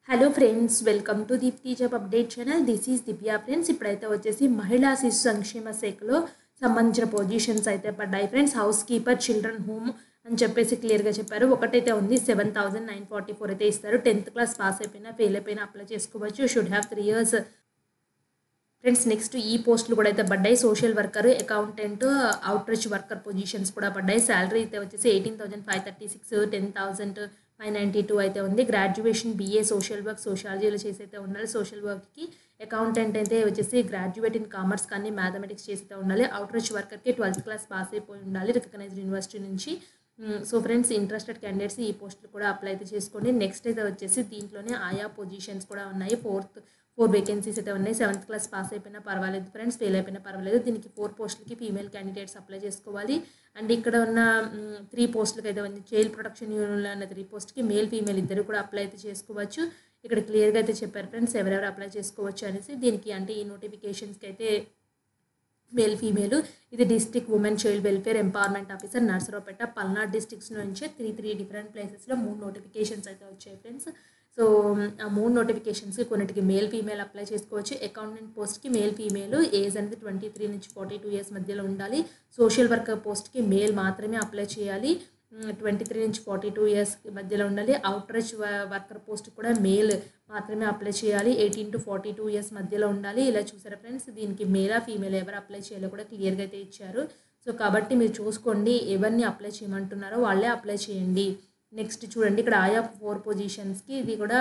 Hello friends, welcome to Deepti job update channel. This is Divya friends. ఇప్పుడైతే వచ్చేసి మహిళా శిశు సంక్షేమ శాఖలో సంబంధించిన పొజిషన్స్ అయితే పడ్డాయి friends. House keeper, children home అని చెప్పేసి క్లియర్గా చెప్పారు. ఒకటైతే ఉంది 7,944 అయితే ఇస్తారు. 10th క్లాస్ పాస్ అయిపోయినా ఫెయిల్ అయిపోయినా అప్లై చేసుకోవచ్చు. Should have 3 years friends. Next ఈ పోస్టులు కూడా అయితే పడ్డాయి. Social worker, accountant, outreach worker positions కూడా పడ్డాయి. శాలరీ అయితే వచ్చేసి 18,536, 10,592 అయితే ఉంది. గ్రాడ్యుయేషన్ BA సోషల్ వర్క్, సోషాలజీలో చేసి అయితే ఉండాలి. సోషల్ వర్క్కి అకౌంటెంట్ అయితే వచ్చేసి గ్రాడ్యుయేట్ ఇన్ కామర్స్ కానీ మ్యాథమెటిక్స్ చేసి అయితే ఉండాలి. అవుట్ రీచ్ వర్కర్కి 12th క్లాస్ పాస్ అయిపోయి ఉండాలి రికగ్నైజ్డ్ యూనివర్సిటీ నుంచి. సో ఫ్రెండ్స్, ఇంట్రెస్టెడ్ క్యాండిడేట్స్ ఈ పోస్టులు కూడా అప్లై అయితే చేసుకోండి. నెక్స్ట్ అయితే వచ్చేసి దీంట్లోనే ఆయా పొజిషన్స్ కూడా ఉన్నాయి. ఫోర్ వేకెన్సీస్ అయితే ఉన్నాయి. 7th క్లాస్ పాస్ అయిపోయినా పర్వాలేదు ఫ్రెండ్స్, ఫెయిల్ అయిపోయినా పర్వాలేదు. దీనికి 4 పోస్టులకి ఫీమేల్ క్యాండిడేట్స్ అప్లై చేసుకోవాలి. అండ్ ఇక్కడ ఉన్న 3 పోస్టులకి అయితే ఉంది. చైల్డ్ ప్రొటెక్షన్ యూనియన్లో ఉన్న 3 పోస్ట్కి మేల్ ఫీమేల్ ఇద్దరు కూడా అప్లై అయితే చేసుకోవచ్చు. ఇక్కడ క్లియర్గా అయితే చెప్పారు ఫ్రెండ్స్ ఎవరెవరు అప్లై చేసుకోవచ్చు అనేసి. దీనికి అంటే ఈ నోటిఫికేషన్స్కి అయితే మేల్ ఫీమేల్, ఇది district women child welfare empowerment officer Narasaraopet, Palnadu districts నుంచి 3 డిఫరెంట్ ప్లేసెస్లో 3 నోటిఫికేషన్స్ అయితే వచ్చాయి ఫ్రెండ్స్. సో ఆ 3 నోటిఫికేషన్స్కి కొన్నిటికి మేల్ ఫీమేల్ అప్లై చేసుకోవచ్చు. అకౌంటెంట్ పోస్ట్కి మేల్ ఫీమేల్, ఏజ్ అనేది 23 నుంచి 42 years మధ్యలో ఉండాలి. సోషల్ వర్కర్ పోస్ట్కి మేల్ మాత్రమే అప్లై చేయాలి, 23 నుంచి 42 years మధ్యలో ఉండాలి. అవుట్ రీచ్ వర్కర్ పోస్ట్ కూడా మేల్ మాత్రమే అప్లై చేయాలి, 18 to 42 years మధ్యలో ఉండాలి. ఇలా చూసారా ఫ్రెండ్స్, దీనికి మేలా ఫీమేల్ ఎవరు అప్లై చేయాలో కూడా క్లియర్గా అయితే ఇచ్చారు. సో కాబట్టి మీరు చూసుకోండి, ఎవరిని అప్లై చేయమంటున్నారో వాళ్ళే అప్లై చేయండి. నెక్స్ట్ చూడండి, ఇక్కడ ఆయా 4 పొజిషన్స్కి ఇది కూడా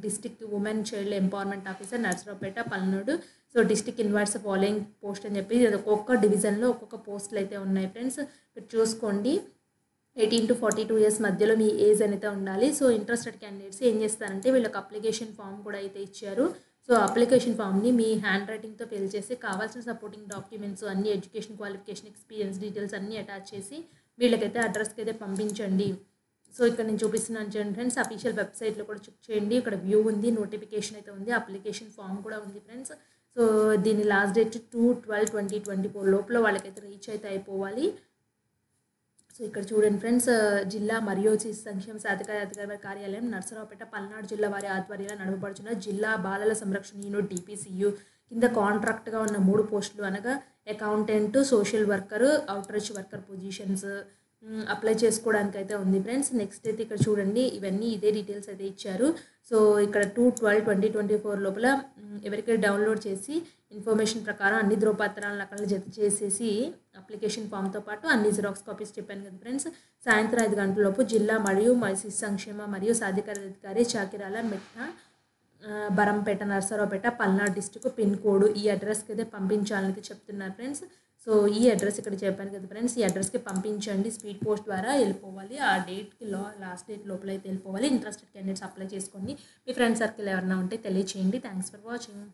district women child empowerment officer Narasaraopet, Palnadu. So district inverse following post అని చెప్పి ఒక్కొక్క డివిజన్లో ఒక్కొక్క పోస్టులు అయితే ఉన్నాయి ఫ్రెండ్స్. మీరు చూసుకోండి, 18 to 42 years మధ్యలో మీ ఏజ్ అనేది ఉండాలి. సో ఇంట్రెస్టెడ్ క్యాండిడేట్స్ ఏం చేస్తారంటే వీళ్ళకి అప్లికేషన్ ఫామ్ కూడా అయితే ఇచ్చారు. సో అప్లికేషన్ ఫామ్ని మీ హ్యాండ్ రైటింగ్తో ఫిల్ చేసి కావాల్సిన సపోర్టింగ్ డాక్యుమెంట్స్ అన్ని, ఎడ్యుకేషన్ క్వాలిఫికేషన్, ఎక్స్పీరియన్స్ డీటెయిల్స్ అన్నీ అటాచ్ చేసి వీళ్ళకైతే అడ్రస్కి అయితే పంపించండి. సో ఇక్కడ నేను చూపిస్తున్నాను చూడండి ఫ్రెండ్స్, అఫీషియల్ వెబ్సైట్లో కూడా చెక్ చేయండి. ఇక్కడ వ్యూ ఉంది, నోటిఫికేషన్ అయితే ఉంది, అప్లికేషన్ ఫామ్ కూడా ఉంది ఫ్రెండ్స్. సో దీని లాస్ట్ డేట్ 2/12/2024 లోపల వాళ్ళకైతే రీచ్ అయితే అయిపోవాలి. సో ఇక్కడ చూడండి ఫ్రెండ్స్, జిల్లా మరియు శిశు సంక్షేమ అధికారి కార్యాలయం నర్సరావుపేట, పల్నాడు జిల్లా వారి ఆధ్వర్యంలో నడపబడుచున్న జిల్లా బాలల సంరక్షణ యూనిట్ DPCU కింద కాంట్రాక్ట్గా ఉన్న 3 పోస్టులు అనగా accountant, social worker, out reach worker positions apply చేసుకోవడానికి అయితే ఉంది ఫ్రెండ్స్. నెక్స్ట్ అయితే ఇక్కడ చూడండి, ఇవన్నీ ఇదే డీటెయిల్స్ అయితే ఇచ్చారు. సో ఇక్కడ 2/12/2024 లోపల ఎవరికైనా డౌన్లోడ్ చేసి ఇన్ఫర్మేషన్ ప్రకారం అన్ని ధ్రువపత్రాలను అక్కడ జత చేసేసి అప్లికేషన్ ఫామ్తో పాటు అన్ని జిరాక్స్ కాపీస్ చెప్పాను కదా ఫ్రెండ్స్, సాయంత్రం 5 గంటలలోపు జిల్లా మరియు శిశు సంక్షేమ మరియు సాధికార అధికారి చాకిరాల మెట్ట, Barampeta, Narasaraopet, Palnadu district pin code ఈ అడ్రస్కి అయితే పంపించాలని అయితే చెప్తున్నారు ఫ్రెండ్స్. సో ఈ అడ్రస్ ఇక్కడ చెప్పాను కదా ఫ్రెండ్స్, ఈ అడ్రస్కి పంపించండి. స్పీడ్ పోస్ట్ ద్వారా వెళ్ళిపోవాలి. ఆ డేట్కి లాస్ట్ డేట్ లోపల అయితే వెళ్ళిపోవాలి. ఇంట్రెస్టెడ్ క్యాండిడేట్స్ అప్లై చేసుకోండి. మీ ఫ్రెండ్ సర్కిల్ ఎవరైనా ఉంటే తెలియచేయండి. Thanks for watching.